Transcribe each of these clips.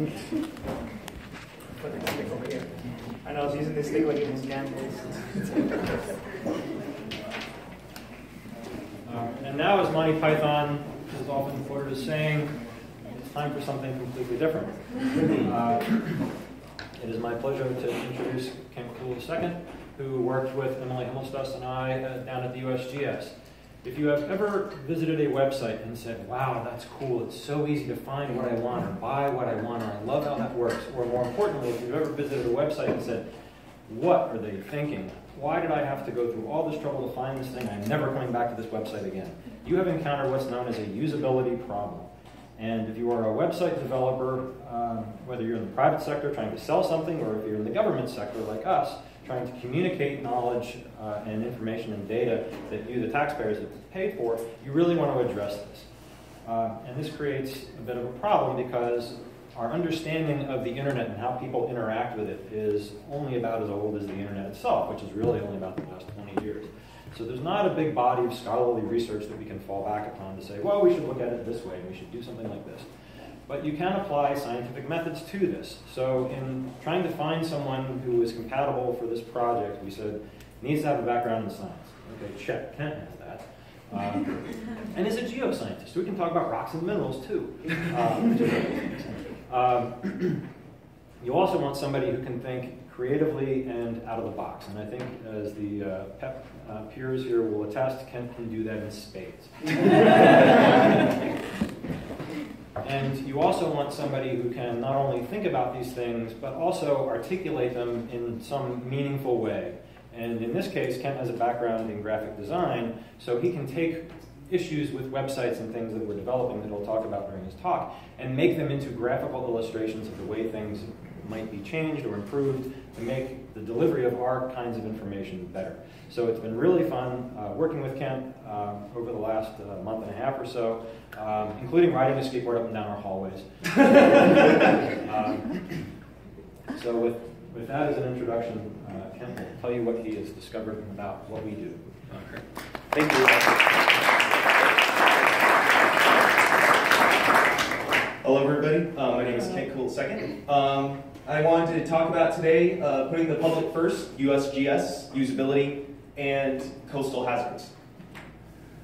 Put the stick over here. I know I was using this stick like it was jam And now, as Monty Python is often quoted as saying, it's time for something completely different. It is my pleasure to introduce Kent Kuhl II, who worked with Emily Himmelsdust and I down at the USGS. If you have ever visited a website and said, wow, that's cool, it's so easy to find what I want or buy what I want, or I love how that works, or more importantly, if you've ever visited a website and said, what are they thinking? Why did I have to go through all this trouble to find this thing? I'm never coming back to this website again. You have encountered what's known as a usability problem. And if you are a website developer, whether you're in the private sector trying to sell something, or if you're in the government sector like us, trying to communicate knowledge and information and data that you, the taxpayers, have paid for, you really want to address this. And this creates a bit of a problem because our understanding of the internet and how people interact with it is only about as old as the internet itself, which is really only about the past 20 years. So there's not a big body of scholarly research that we can fall back upon to say, well, we should look at it this way, and we should do something like this. But you can apply scientific methods to this. So in trying to find someone who is compatible for this project, we said, needs to have a background in science. Okay, check, Kent has that. And is a geoscientist. We can talk about rocks and minerals too. You also want somebody who can think creatively and out of the box. And I think, as the PEP peers here will attest, Kent can do that in spades. And you also want somebody who can not only think about these things, but also articulate them in some meaningful way. And in this case, Kent has a background in graphic design, so he can take issues with websites and things that we're developing that he'll talk about during his talk, and make them into graphical illustrations of the way things might be changed or improved to make the delivery of our kinds of information better. So it's been really fun working with Kent over the last month and a half or so, including riding a skateboard up and down our hallways. So with that as an introduction, Kent will tell you what he has discovered about what we do. Great. Thank you. Hello, everybody. My name is Kent Kuhl II. I wanted to talk about today putting the public first, USGS, usability, and coastal hazards.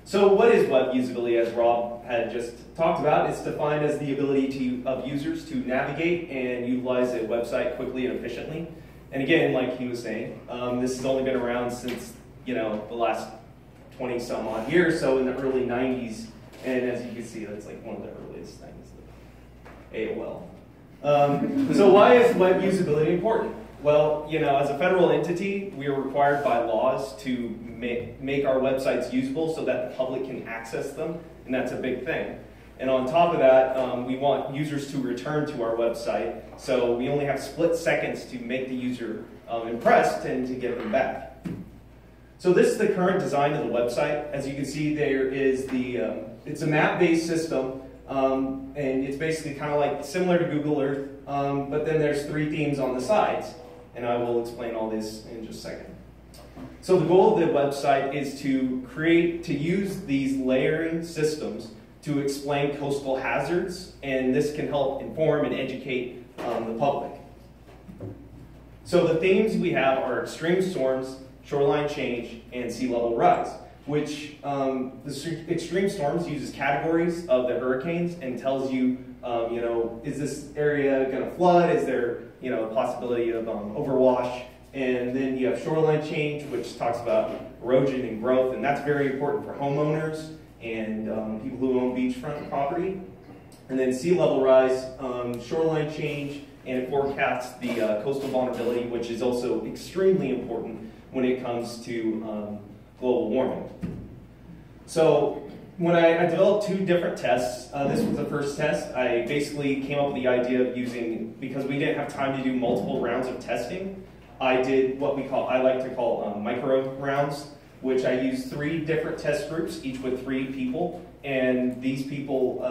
So what is web usability, as Rob had just talked about? It's defined as the ability of users to navigate and utilize a website quickly and efficiently. And again, like he was saying, this has only been around since the last 20 some odd years, so in the early 90s. And as you can see, that's like one of the earliest things, AOL. So why is web usability important? Well, as a federal entity, we are required by laws to make our websites usable so that the public can access them, and that's a big thing. And on top of that, we want users to return to our website, so we only have split seconds to make the user impressed and to get them back. So this is the current design of the website. As you can see, there is it's a map-based system. And it's basically kind of like similar to Google Earth, but then there's 3 themes on the sides. And I will explain all this in just a second. So the goal of the website is to use these layering systems to explain coastal hazards, and this can help inform and educate the public. So the themes we have are extreme storms, shoreline change, and sea level rise, which the extreme storms uses categories of the hurricanes and tells you, is this area going to flood? Is there, a possibility of overwash? And then you have shoreline change, which talks about erosion and growth, and that's very important for homeowners and people who own beachfront property. And then sea level rise, shoreline change, and it forecasts the coastal vulnerability, which is also extremely important when it comes to global warming. So when I developed 2 different tests, this was the first test. I basically came up with the idea of using, because we didn't have time to do multiple rounds of testing, I did what I like to call micro rounds, which I used 3 different test groups, each with 3 people, and these people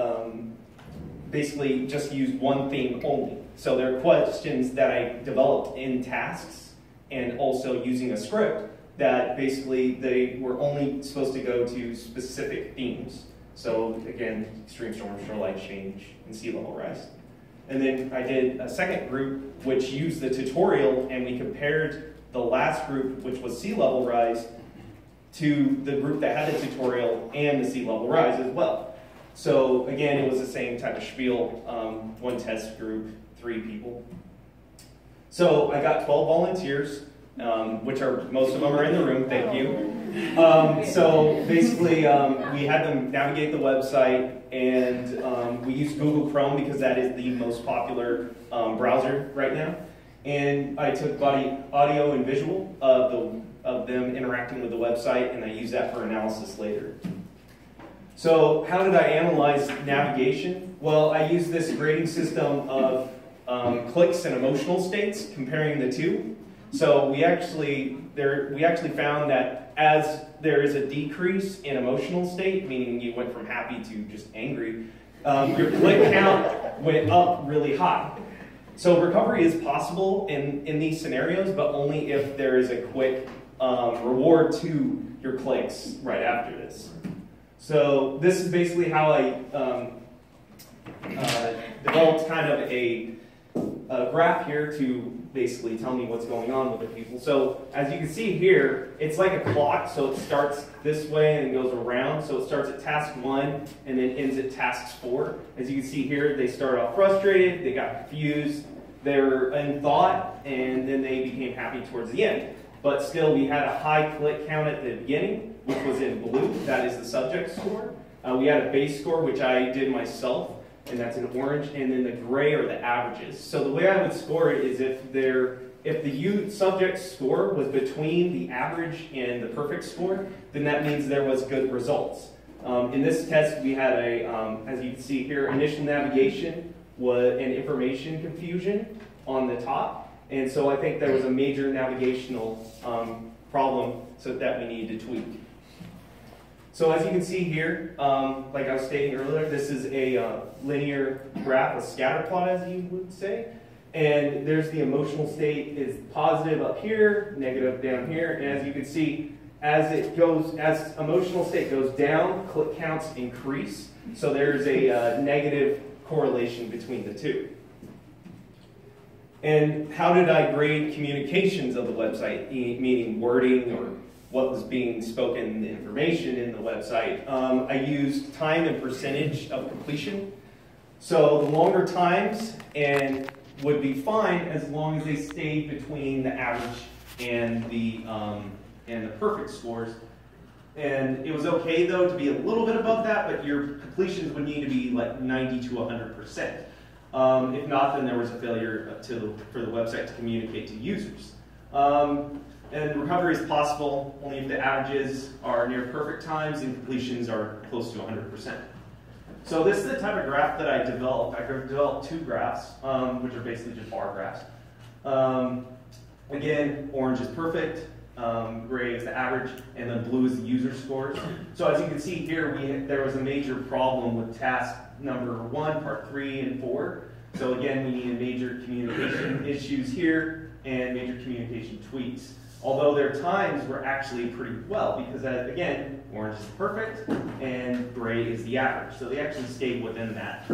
basically just used one theme only. So they're questions that I developed in tasks and also using a script that basically they were only supposed to go to specific themes. So again, extreme storm, shoreline change, and sea level rise. And then I did a second group which used the tutorial, and we compared the last group, which was sea level rise, to the group that had the tutorial and the sea level rise as well. So again, it was the same type of spiel, one test group, 3 people. So I got 12 volunteers, which are, most of them are in the room, thank you. So basically, we had them navigate the website, and we used Google Chrome because that is the most popular browser right now. And I took audio and visual of them interacting with the website, and I used that for analysis later. So how did I analyze navigation? Well, I used this grading system of clicks and emotional states, comparing the two. So we actually found that as there is a decrease in emotional state, meaning you went from happy to just angry, your click count went up really high. So recovery is possible in these scenarios, but only if there is a quick reward to your clicks right after this. So this is basically how I developed kind of a graph here to basically tell me what's going on with the people. So as you can see here, it's like a clock, so it starts this way and goes around. So it starts at task 1 and then ends at tasks 4. As you can see here, they started off frustrated, they got confused, they were in thought, and then they became happy towards the end. But still, we had a high click count at the beginning, which was in blue. That is the subject score. We had a base score, which I did myself, and that's in orange, and then the gray are the averages. So the way I would score it is if the subject score was between the average and the perfect score, then that means there was good results. In this test, we had as you can see here, initial navigation and information confusion on the top. And so I think there was a major navigational problem that we needed to tweak. So as you can see here, like I was stating earlier, this is a linear graph, a scatter plot as you would say. And there's the emotional state is positive up here, negative down here. And as you can see, as emotional state goes down, click counts increase. So there's a negative correlation between the two. And how did I grade communications of the website, meaning wording or what was being spoken, the information in the website? I used time and percentage of completion. So the longer times would be fine as long as they stayed between the average and the perfect scores. And it was okay though to be a little bit above that, but your completions would need to be like 90 to 100%. If not, then there was a failure for the website to communicate to users. And recovery is possible only if the averages are near perfect times and completions are close to 100%. So this is the type of graph that I developed. I developed 2 graphs, which are basically just bar graphs. Again, orange is perfect, gray is the average, and then blue is the user scores. So as you can see here, there was a major problem with task number 1, part 3, and 4. So again, we needed major communication issues here and major communication tweaks. Although their times were actually pretty well because, again, orange is perfect and gray is the average. So they actually stayed within that.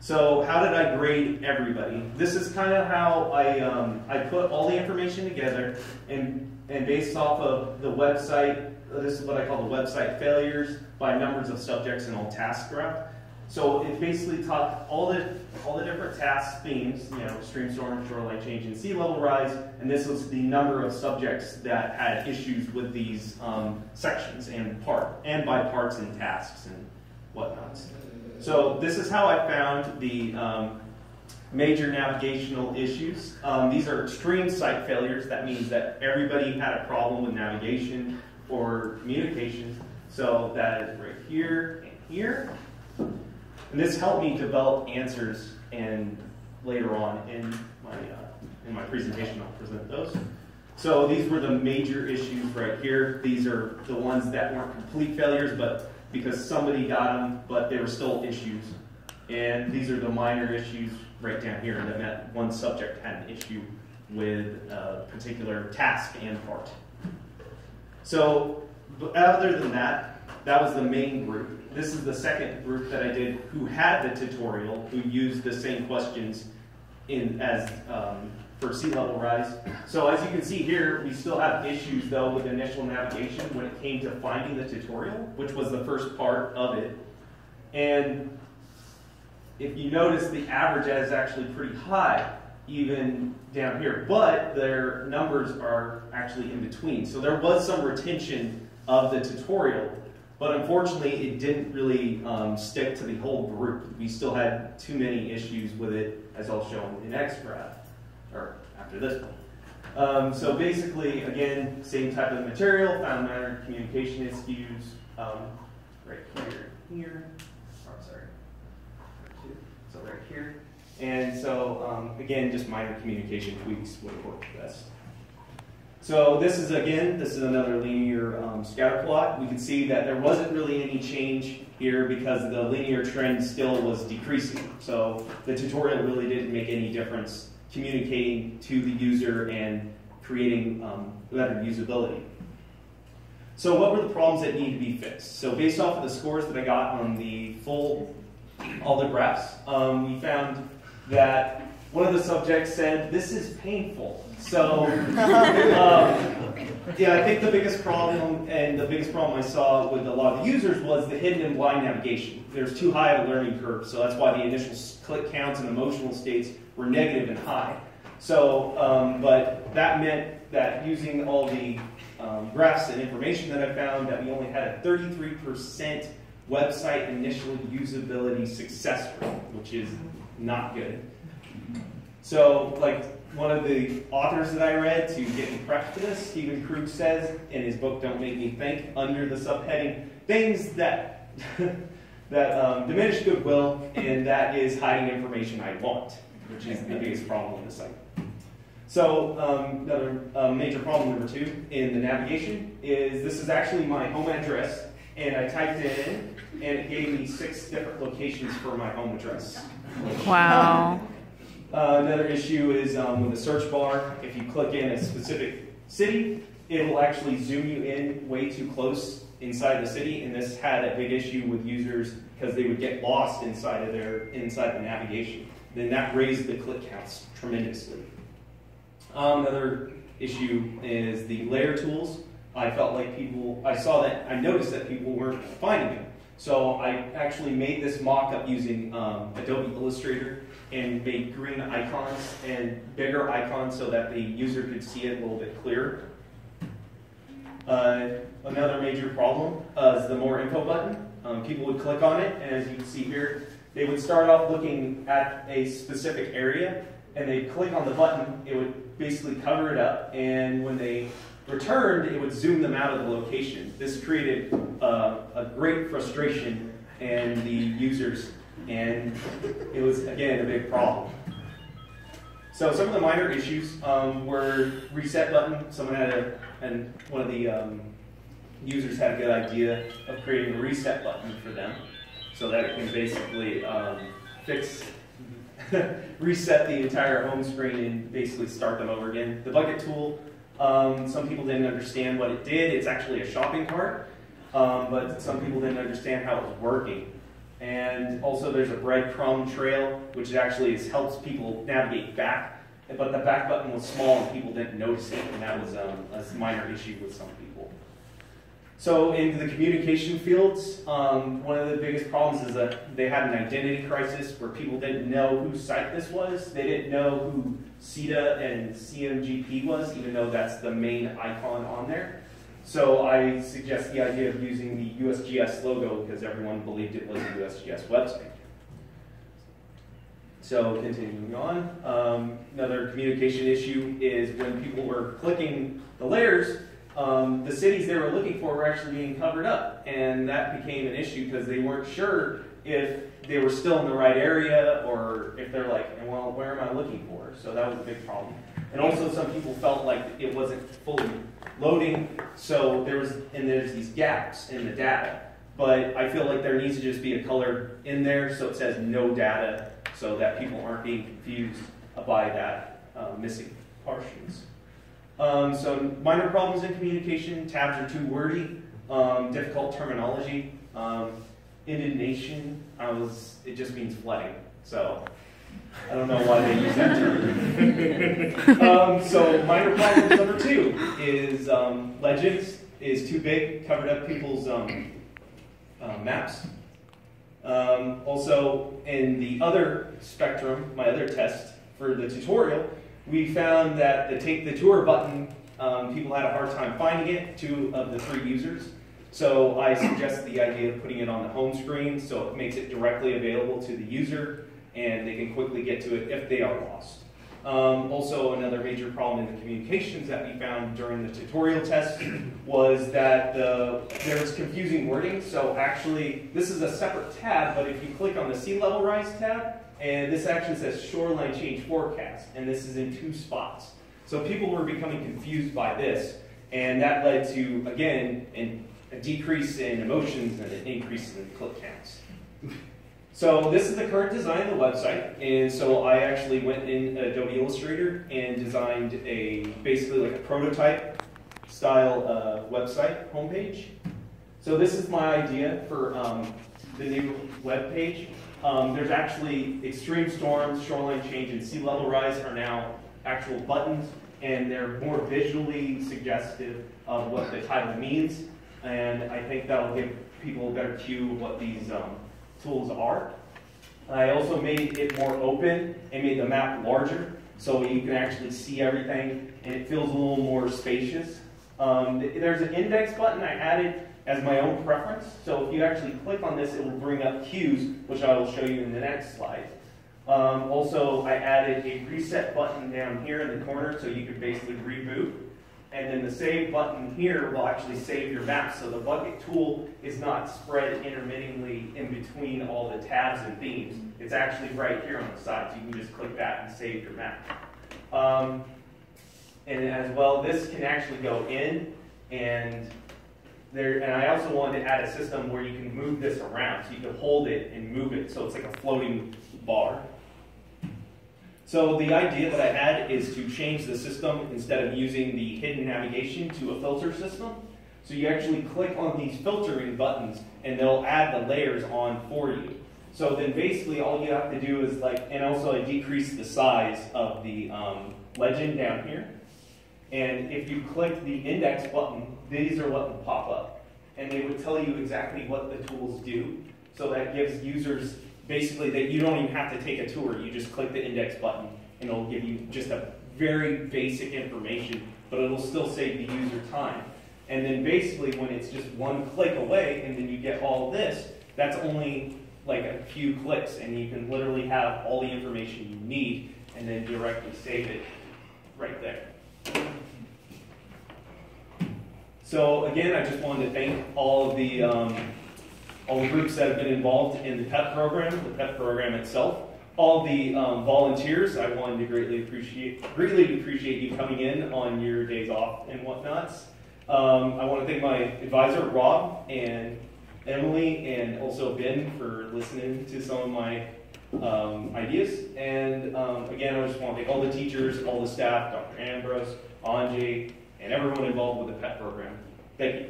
So how did I grade everybody? This is kind of how I put all the information together and based off of the website, this is what I call the website failures by numbers of subjects and all task graph. So it basically taught all the different task themes, stream storm, shoreline change, and sea level rise, and this was the number of subjects that had issues with these sections and by parts and tasks and whatnot. So this is how I found the major navigational issues. These are extreme site failures. That means that everybody had a problem with navigation or communication. So that is right here and here. And this helped me develop answers, and later on in my presentation I'll present those. So these were the major issues right here. These are the ones that weren't complete failures, but because somebody got them, but they were still issues. And these are the minor issues right down here that meant one subject had an issue with a particular task and part. So other than that, that was the main group. this is the second group that I did who had the tutorial, who used the same questions for sea level rise. So as you can see here, we still have issues though with initial navigation when it came to finding the tutorial, which was the first part of it. And if you notice, the average is actually pretty high, even down here, but their numbers are actually in between. So there was some retention of the tutorial, but unfortunately it didn't really stick to the whole group. We still had too many issues with it, as I'll show in the next graph, or after this one. So basically, again, same type of material, found matter, communication issues, right here, oh, sorry, so right here. And so, again, just minor communication tweaks would work best. So this is another linear scatter plot. We can see that there wasn't really any change here because the linear trend still was decreasing. So the tutorial really didn't make any difference communicating to the user and creating better usability. So what were the problems that need to be fixed? So based off of the scores that I got on all the graphs, we found that one of the subjects said, "This is painful." So, yeah, I think the biggest problem I saw with a lot of the users was the hidden and blind navigation. There's too high of a learning curve, so that's why the initial click counts and emotional states were negative and high. So, but that meant that using all the graphs and information that I found, that we only had a 33% website initial usability success rate, which is not good. So, like one of the authors that I read to get me prepped for this, Stephen Krug says in his book "Don't Make Me Think," under the subheading "Things that diminish goodwill," and that is hiding information I want, which is the biggest problem on the site. So another major problem number 2 in the navigation is this is actually my home address, and I typed it in, and it gave me 6 different locations for my home address. Wow. Another issue is with the search bar. If you click in a specific city, it will actually zoom you in way too close inside the city, and this had a big issue with users because they would get lost inside the navigation. Then that raised the click counts tremendously. Another issue is the layer tools. I noticed that people weren't finding them. So I actually made this mock-up using Adobe Illustrator and made green icons and bigger icons so that the user could see it a little bit clearer. Another major problem is the more info button. People would click on it, and as you can see here, they would start off looking at a specific area, and they'd click on the button, it would basically cover it up, and when they returned, it would zoom them out of the location. This created a great frustration in the users, and it was, again, a big problem. So some of the minor issues were reset button. Someone had one of the users had a good idea of creating a reset button for them so that it can basically reset the entire home screen and basically start them over again. The bucket tool, some people didn't understand what it did. It's actually a shopping cart, but some people didn't understand how it was working. And also there's a breadcrumb trail, which actually helps people navigate back, but the back button was small and people didn't notice it, and that was a minor issue with some people. So in the communication fields, one of the biggest problems is that they had an identity crisis where people didn't know whose site this was. They didn't know who CETA and CMGP was, even though that's the main icon on there. So I suggest the idea of using the USGS logo because everyone believed it was a USGS website. So continuing on, another communication issue is when people were clicking the layers, the cities they were looking for were actually being covered up, and that became an issue because they weren't sure if they were still in the right area or if they're like, well, where am I looking for? So that was a big problem. And also some people felt like it wasn't fully loading, so there's these gaps in the data. But I feel like there needs to just be a color in there so it says no data so that people aren't being confused by that missing portions. So minor problems in communication, tabs are too wordy, difficult terminology. inundation, it just means flooding. So I don't know why they use that term. So minor problems number 2 is legends is too big, covered up people's maps. Also, in the other spectrum, my other test for the tutorial, we found that the take the tour button, people had a hard time finding it, 2 of the 3 users. So I suggested the idea of putting it on the home screen so it makes it directly available to the user and they can quickly get to it if they are lost. Also, another major problem in the communications that we found during the tutorial test was that there's confusing wording. So actually, this is a separate tab, but if you click on the sea level rise tab, and this actually says shoreline change forecast, and this is in 2 spots. So people were becoming confused by this, and that led to, again, a decrease in emotions and an increase in click counts. So this is the current design of the website, and so I actually went in Adobe Illustrator and designed basically like a prototype style website homepage. So this is my idea for the new web page. There's actually extreme storms, shoreline change, and sea level rise are now actual buttons, and they're more visually suggestive of what the title means, and I think that'll give people a better cue of what these tools are. I also made it more open and made the map larger so you can actually see everything and it feels a little more spacious. There's an index button I added as my own preference. So if you actually click on this, it will bring up cues, which I will show you in the next slide. Also, I added a reset button down here in the corner so you can basically reboot. And then the save button here will actually save your map. So the bucket tool is not spread intermittently in between all the tabs and themes. It's actually right here on the side. So you can just click that and save your map. And as well, this can actually go in and I also wanted to add a system where you can move this around. So you can hold it and move it. So it's like a floating bar. So the idea that I had is to change the system instead of using the hidden navigation to a filter system. So you actually click on these filtering buttons and they'll add the layers on for you. So then basically all you have to do is and also I decrease the size of the legend down here. And if you click the index button, these are what will pop up. And they would tell you exactly what the tools do. So that gives users basically that you don't even have to take a tour. You just click the index button and it'll give you just a very basic information, but it'll still save the user time. And then basically when it's just one click away and then you get all this, that's only like a few clicks and you can literally have all the information you need and then directly save it right there. So again, I just wanted to thank all the groups that have been involved in the PEP program itself. All the volunteers, I wanted to greatly appreciate you coming in on your days off and whatnots. I want to thank my advisor, Rob, and Emily, and also Ben for listening to some of my ideas. And again, I just want to thank all the teachers, all the staff, Dr. Ambrose, Anjay, and everyone involved with the PEP program. Thank you.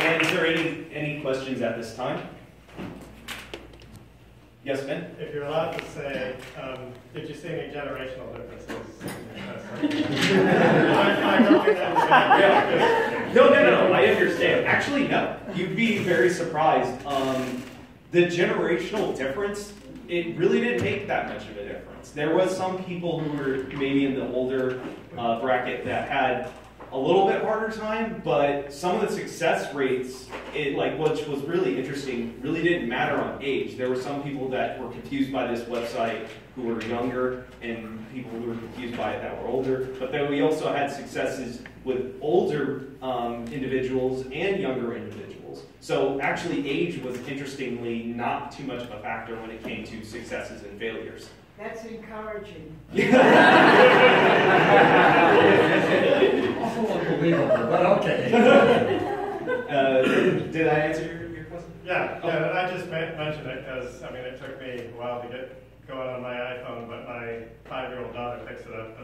And is there any questions at this time? Yes, Ben? If you're allowed to say, did you see any generational differences? No, I understand. Actually, no. You'd be very surprised. The generational difference, it really didn't make that much of a difference. There was some people who were maybe in the older bracket that had a little bit harder time, but some of the success rates, which was really interesting, really didn't matter on age. There were some people that were confused by this website who were younger, and people who were confused by it that were older. But then we also had successes with older individuals and younger individuals. So actually age was interestingly not too much of a factor when it came to successes and failures. That's encouraging. Unbelievable, but okay. Did I answer your question? Yeah, and I just mentioned it because, it took me a while to get going on my iPhone, but my 5-year-old daughter picks it up.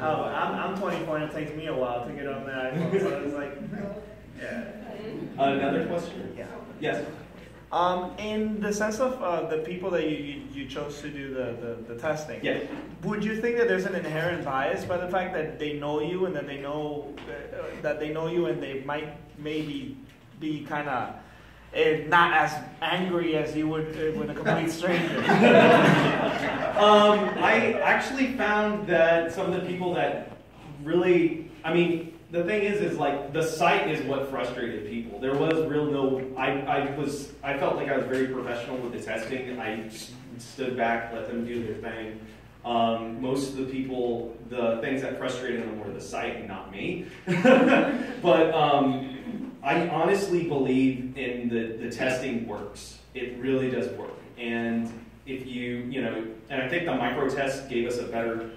Oh, I'm 24 and it takes me a while to get on the iPhone, so it's like, yeah. Another question? Yeah. Yes. In the sense of the people that you chose to do the testing, Yeah. would you think that there's an inherent bias by the fact that they know you and that they know you and they might maybe be kind of not as angry as you would with a complete stranger? I actually found that some of the people that really, I mean, the thing is like the site is what frustrated people. There was I felt like I was very professional with the testing. I stood back, let them do their thing. Most of the people, the things that frustrated them were the site and not me. But I honestly believe in the testing works. It really does work. And if and I think the micro test gave us a better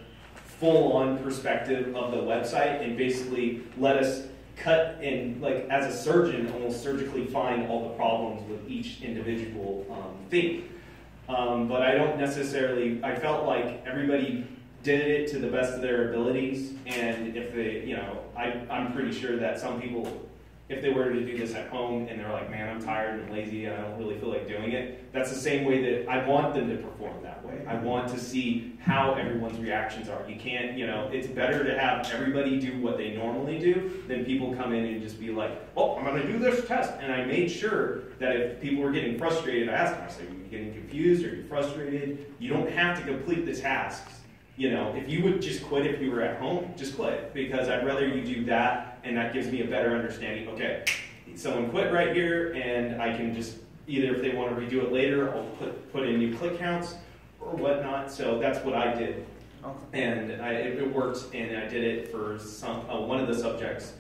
full-on perspective of the website and basically let us cut and, like, as a surgeon, almost surgically find all the problems with each individual thing. But I don't necessarily, I felt like everybody did it to the best of their abilities, and if they, I'm pretty sure that some people, if they were to do this at home and they're like, man, I'm tired and lazy and I don't really feel like doing it, that's the same way that I want them to perform that way. I want to see how everyone's reactions are. You can't, it's better to have everybody do what they normally do than people come in and just be like, oh, I'm going to do this test. And I made sure that if people were getting frustrated, I asked them, I said, are you getting confused? Are you frustrated? You don't have to complete the tasks. If you would just quit if you were at home, just quit, because I'd rather you do that, and that gives me a better understanding. Okay, someone quit right here, and I can just, either if they want to redo it later, I'll put in new click counts or whatnot. So that's what I did, and it worked, and I did it for one of the subjects,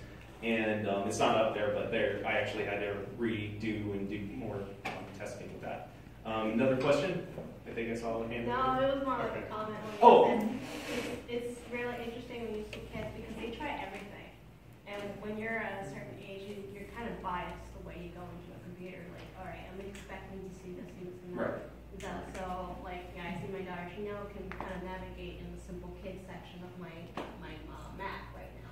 and it's not up there, but I actually had to redo and do more testing with that. Another question? I think it's all in. No, it was more like a comment. It's really interesting when you see kids because they try everything. And when you're at a certain age, you're kind of biased the way you go into a computer. Like, all right, I'm expecting to see this and that. Right. So, I see my daughter. She now can kind of navigate in the simple kids section of my Mac right now.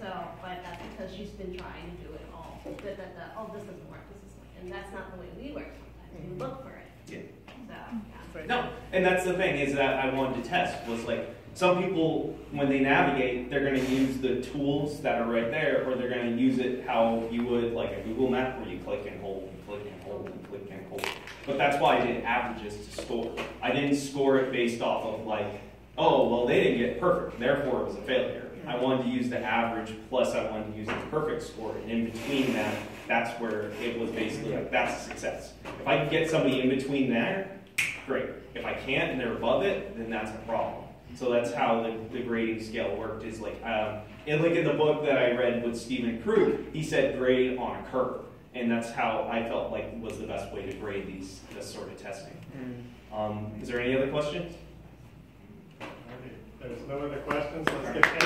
So, but that's because she's been trying to do it all. Oh, this doesn't work. And that's not the way we work sometimes. We look for it. Yeah. So, yeah. No, and that's the thing is that I wanted to test was like some people when they navigate they're going to use the tools that are right there, or they're going to use it how you would like a Google map where you click and hold and click and hold and click and hold. But that's why I did averages to score. I didn't score it based off of like, oh well they didn't get perfect, therefore it was a failure. I wanted to use the average plus I wanted to use the perfect score, and in between that, that's where it was basically like that's a success. If I can get somebody in between there, great. If I can't and they're above it, then that's a problem. So that's how the grading scale worked. Is like, in the book that I read with Stephen Krug, he said grade on a curve, and that's how I felt like was the best way to grade this sort of testing. Is there any other questions? There's no other questions. Let's get